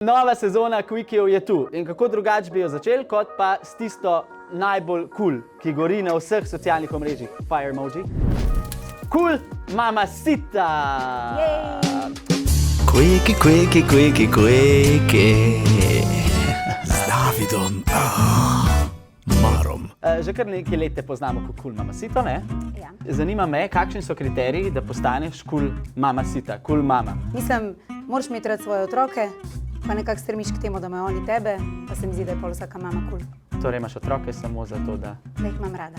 Nova sezona Quickijev je tu in kako drugače bi jo začeli, kot pa s tisto najbolj cool, ki gori na vseh socialnih omrežjih. Fire emoji. Cool Mamacita! Quickie. Z Davidom. Marom. Že kar nekaj let te poznamo kot cool Mamacito, ne? Ja. Zanima me, kakšni so kriteriji, da postaneš cool Mamacita, cool mama. Mislim, moraš imeti rad svoje otroke, pa nekako stremiš k temu, da imajo oni tebe, pa se mi zdi, da je pol vsaka mama cool. Torej imaš otroke samo zato, da jih imam rada.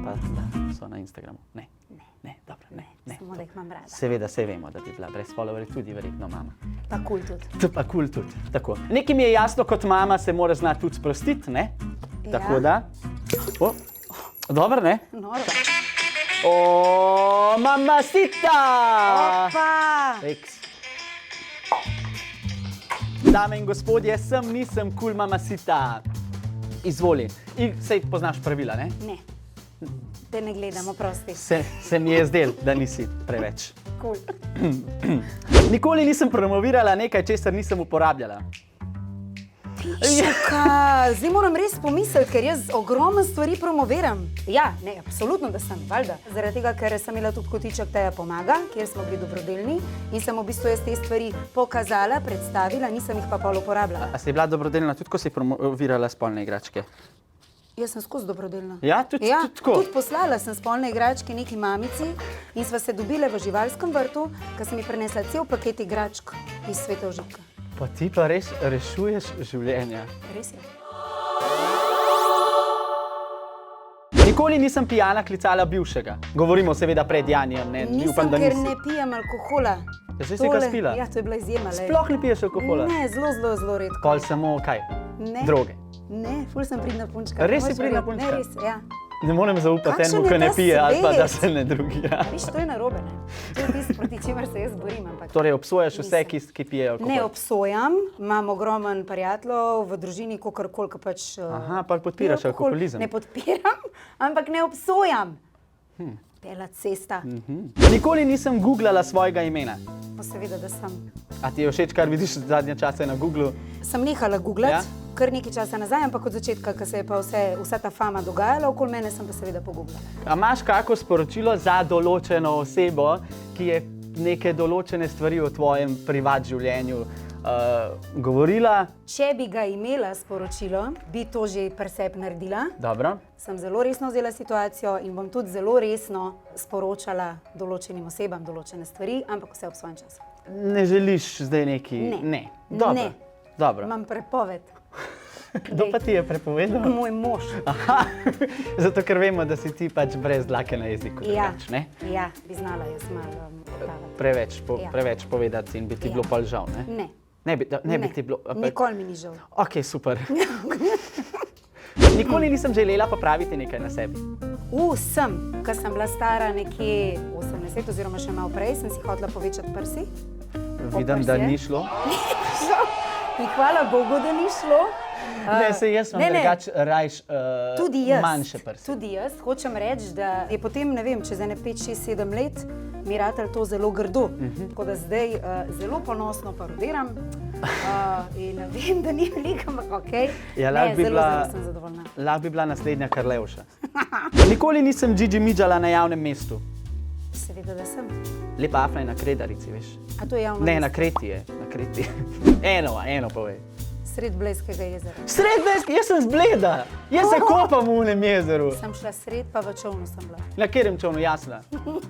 Pa da so na Instagramu. Ne, dobro, ne. Samo da jih imam rada. Seveda, saj vemo, da bi bila brez followerjev tudi verjetno mama. Pa cool tudi. To pa cool tudi, tako. Nekaj mi je jasno, kot mama se mora znati tudi sprostiti, ne? Tako da... Dobro, ne? Noro. Mamacita! Opa! Eks. Dame in gospodje, sem nisem cool Mamacita. Izvoli. Sej poznaš pravila, ne? Ne. Te ne gledamo, prosti. Se mi je zdel, da nisi preveč. Cool. Nikoli nisem promovirala nekaj, česar nisem uporabljala. Šuka, zdaj moram res pomisliti, ker jaz ogromno stvari promoviram. Ja, ne, absolutno, da sem, valjda. Zaradi tega, ker sem imela tudi kotiček Teja pomaga, kjer smo bili dobrodelni in sem v bistvu jaz te stvari pokazala, predstavila, nisem jih pa pol uporabljala. A si bila dobrodelna tudi, ko si promovirala spolne igračke? Jaz sem skozi dobrodelna. Ja, tudi tako? Tudi poslala sem spolne igračke neki mamici in sva se dobile v živalskem vrtu, ker sem ji prinesla cel paket igračk iz sveta užitka. Pa ti pa res rešuješ življenja. Res je. Nikoli nisem pijana klicala bivšega. Govorimo seveda pred Janijem, ne? Nisem, ker ne pijem alkohola. Že si kaj spila? Ja, to je bila izjema. Sploh ne piješ alkohola? Ne, zelo redko. Pol samo kaj? Ne. Droge? Ne, ful sem pridna punčka. Res si pridna punčka? Ne, res, ja. Ne morem zaupati enemu, ki ne pije ali pa da se ne drugira. Viš, to je narobe, ne? To je tisto, proti čemer se jaz borim, ampak... Torej obsojaš vse, ki pijejo alkohol? Ne obsojam, imam ogromen prijateljev v družini, kolikor pač... Aha, pa podpiraš alkoholizem? Ne podpiram, ampak ne obsojam. Bela cesta. Nikoli nisem googlala svojega imena. Pa seveda, da sem. A ti je všeč, kar vidiš zadnje čase na Googlu? Sem nehala googlati, Ja? kar nekaj časa nazaj, ampak od začetka, ko se je pa vsa ta fama dogajala okoli mene, sem pa seveda pogooglala. A imaš kako sporočilo za določeno osebo, ki je neke določene stvari o tvojem privat življenju govorila? Če bi ga imela sporočilo, bi to že pri sebi naredila. Dobro. Sem zelo resno vzela situacijo in bom tudi zelo resno sporočala določenim osebam določene stvari, ampak vse ob svojem času. Ne želiš zdaj neki... Ne. Dobro. Ne. Dobro. Imam prepoved. Kdo pa ti je prepovedal? Moj mož. Aha, zato ker vemo, da si ti pač brez dlake na jeziku. Ja, drugač, ne? ja, bi znala jaz malo Preveč Ja. povedati in bi ti Ja. bilo pol žal, ne? Ne. Ne bi ti bilo... Nikoli mi ni žal. Ok, super. Nikoli nisem želela popraviti nekaj na sebi. Sem, ko sem bila stara nekje 80 oziroma še malo prej, sem si hotela povečati prsi. Vidim, da ni šlo. In hvala Bogu, da ni šlo. Ne, saj jaz sem drugač rajš manjše prsi. Tudi jaz. Hočem reči, da je potem, ne vem, čez ene 5, 6, 7 let mi ratalo to zelo grdo. Tako da zdaj zelo ponosno parodiram in vem, da ni veliko, ampak okej. Ja, zelo sem zadovoljna. Lahko bi bila naslednja Karlevša. Nikoli nisem džidži-midžala na javnem mestu. Seveda, da sem. Lepa afna je na Kredarici, veš. A to je javno Ne, mesto? na Kreti je. Na Kreti. Eno povej. Sred Blejskega jezera. Sred Blejskega? Jaz sem z Bleda. Jaz se kopam v unem jezeru. Sem šla sred, pa v čolnu sem bila. Na katerem čolnu, jasna?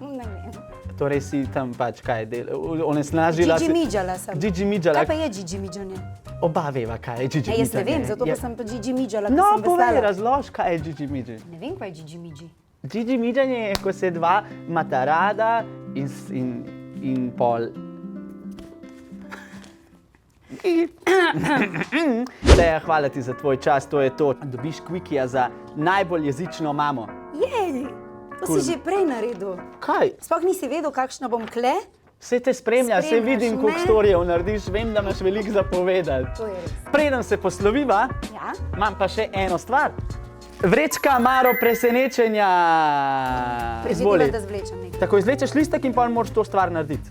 Ne vem. Torej si tam pač kaj onesnažila? Džidži-midžala sem. Džidži-midžala. Kaj pa je džidži-midžanje? Oba veva, kaj je džidži-midžanje. Jaz ne vem, zato pa sem pa džidži-midžala, ko No, sem povej, veslala. razlož, kaj je džidži-midži. Ne vem, kaj je džidži-midži. Džidži-midžanje je, ko se dva imata rada in pol... Teja, hvala ti za tvoj čas, to je to. Dobiš Quickyja za najbolj jezično mamo. Jej, to si že prej naredil. Kaj? Sploh nisi vedel, kakšna bom kle? Saj te spremlja, saj Spremljaš vidim, koliko me. storijev narediš, vem, da imaš veliko za povedati. To je res. Preden se posloviva, Ja? imam pa še eno stvar. Vrečka Maro presenečenja. Predvideva, da zvlečem nekaj. Tako izvlečeš listek in pa moraš to stvar narediti.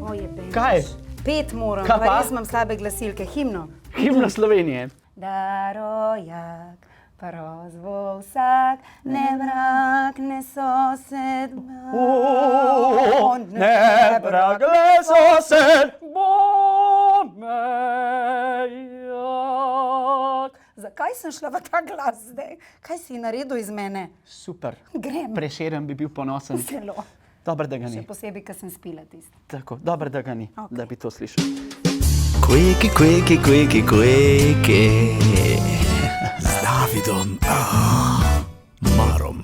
O, je benč. Kaj? Pet moram, Kaj pa? pa res imam slabe glasilke, himno. Himno Slovenije. Darojak, prozvo vsak, ne vrak, ne sosed, Ne bragle sosed, bomejak. Zakaj sem šla v ta glas zdaj? Kaj si naredil iz mene? Super. Grem. Prešeren bi bil ponosen. Zelo. Dobro, da ga Še ni. posebej, ker sem spila tisto. Tako, dobro, da ga ni, Okej. da bi to slišal. Quickie, quickie, quickie, quickie. Z Davidom, Marom.